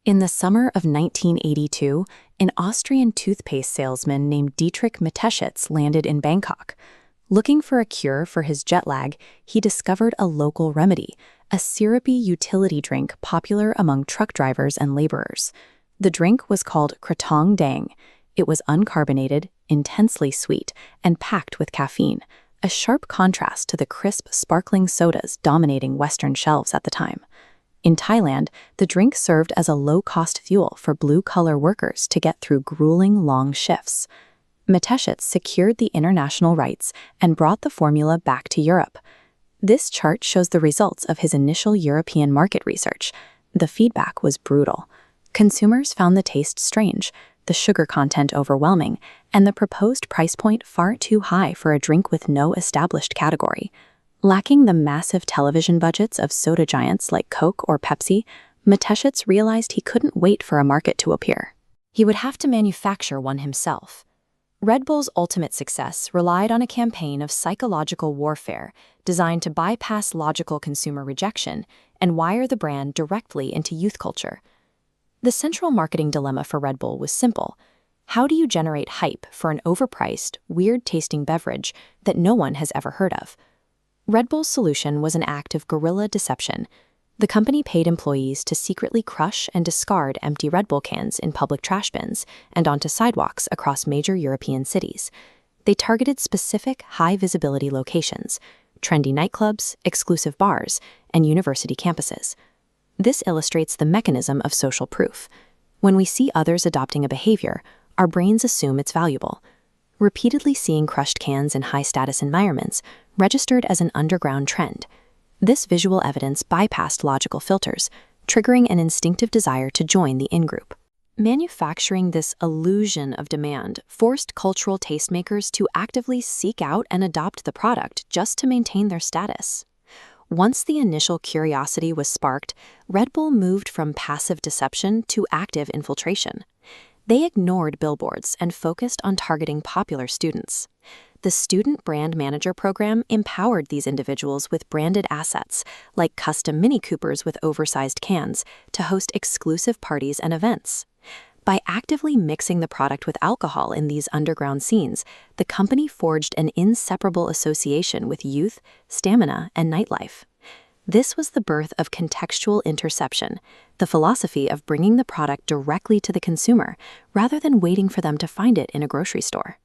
In the summer of 1982, an Austrian toothpaste salesman named Dietrich Mateschitz landed in Bangkok. Looking for a cure for his jet lag, he discovered a local remedy, a syrupy utility drink popular among truck drivers and laborers. The drink was called Krathong Dang. It was uncarbonated, intensely sweet, and packed with caffeine, a sharp contrast to the crisp, sparkling sodas dominating Western shelves at the time. In Thailand, the drink served as a low-cost fuel for blue-collar workers to get through grueling long shifts. Mateschitz secured the international rights and brought the formula back to Europe. This chart shows the results of his initial European market research. The feedback was brutal. Consumers found the taste strange, the sugar content overwhelming, and the proposed price point far too high for a drink with no established category. Lacking the massive television budgets of soda giants like Coke or Pepsi, Mateschitz realized he couldn't wait for a market to appear. He would have to manufacture one himself. Red Bull's ultimate success relied on a campaign of psychological warfare designed to bypass logical consumer rejection and wire the brand directly into youth culture. The central marketing dilemma for Red Bull was simple. How do you generate hype for an overpriced, weird-tasting beverage that no one has ever heard of? Red Bull's solution was an act of guerrilla deception. The company paid employees to secretly crush and discard empty Red Bull cans in public trash bins and onto sidewalks across major European cities. They targeted specific, high-visibility locations, trendy nightclubs, exclusive bars, and university campuses. This illustrates the mechanism of social proof. When we see others adopting a behavior, our brains assume it's valuable. Repeatedly seeing crushed cans in high-status environments registered as an underground trend. This visual evidence bypassed logical filters, triggering an instinctive desire to join the in-group. Manufacturing this illusion of demand forced cultural tastemakers to actively seek out and adopt the product just to maintain their status. Once the initial curiosity was sparked, Red Bull moved from passive deception to active infiltration. They ignored billboards and focused on targeting popular students. The Student Brand Manager program empowered these individuals with branded assets, like custom Mini Coopers with oversized cans, to host exclusive parties and events. By actively mixing the product with alcohol in these underground scenes, the company forged an inseparable association with youth, stamina, and nightlife. This was the birth of contextual interception, the philosophy of bringing the product directly to the consumer rather than waiting for them to find it in a grocery store.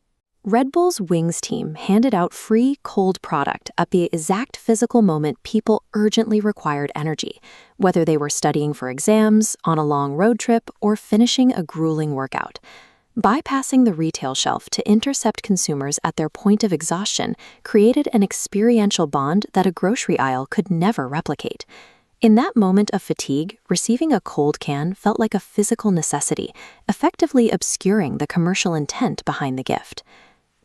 Red Bull's Wings team handed out free, cold product at the exact physical moment people urgently required energy, whether they were studying for exams, on a long road trip, or finishing a grueling workout. Bypassing the retail shelf to intercept consumers at their point of exhaustion created an experiential bond that a grocery aisle could never replicate. In that moment of fatigue, receiving a cold can felt like a physical necessity, effectively obscuring the commercial intent behind the gift.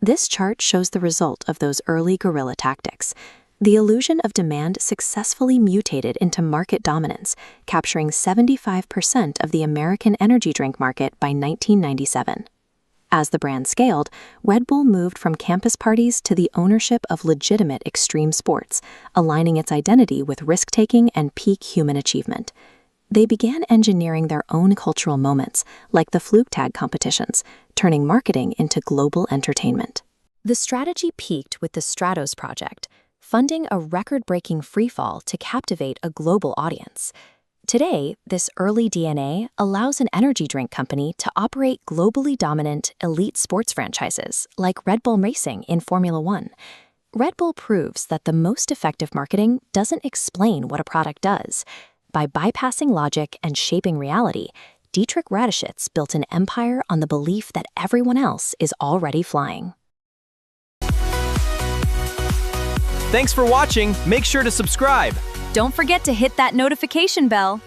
This chart shows the result of those early guerrilla tactics. The illusion of demand successfully mutated into market dominance, capturing 75% of the American energy drink market by 1997. As the brand scaled, Red Bull moved from campus parties to the ownership of legitimate extreme sports, aligning its identity with risk-taking and peak human achievement. They began engineering their own cultural moments, like the fluke tag competitions, turning marketing into global entertainment. The strategy peaked with the Stratos project, funding a record-breaking freefall to captivate a global audience. Today, this early DNA allows an energy drink company to operate globally dominant elite sports franchises like Red Bull Racing in Formula One. Red Bull proves that the most effective marketing doesn't explain what a product does. By bypassing logic and shaping reality, Dietrich Mateschitz built an empire on the belief that everyone else is already flying. Thanks for watching. Make sure to subscribe. Don't forget to hit that notification bell.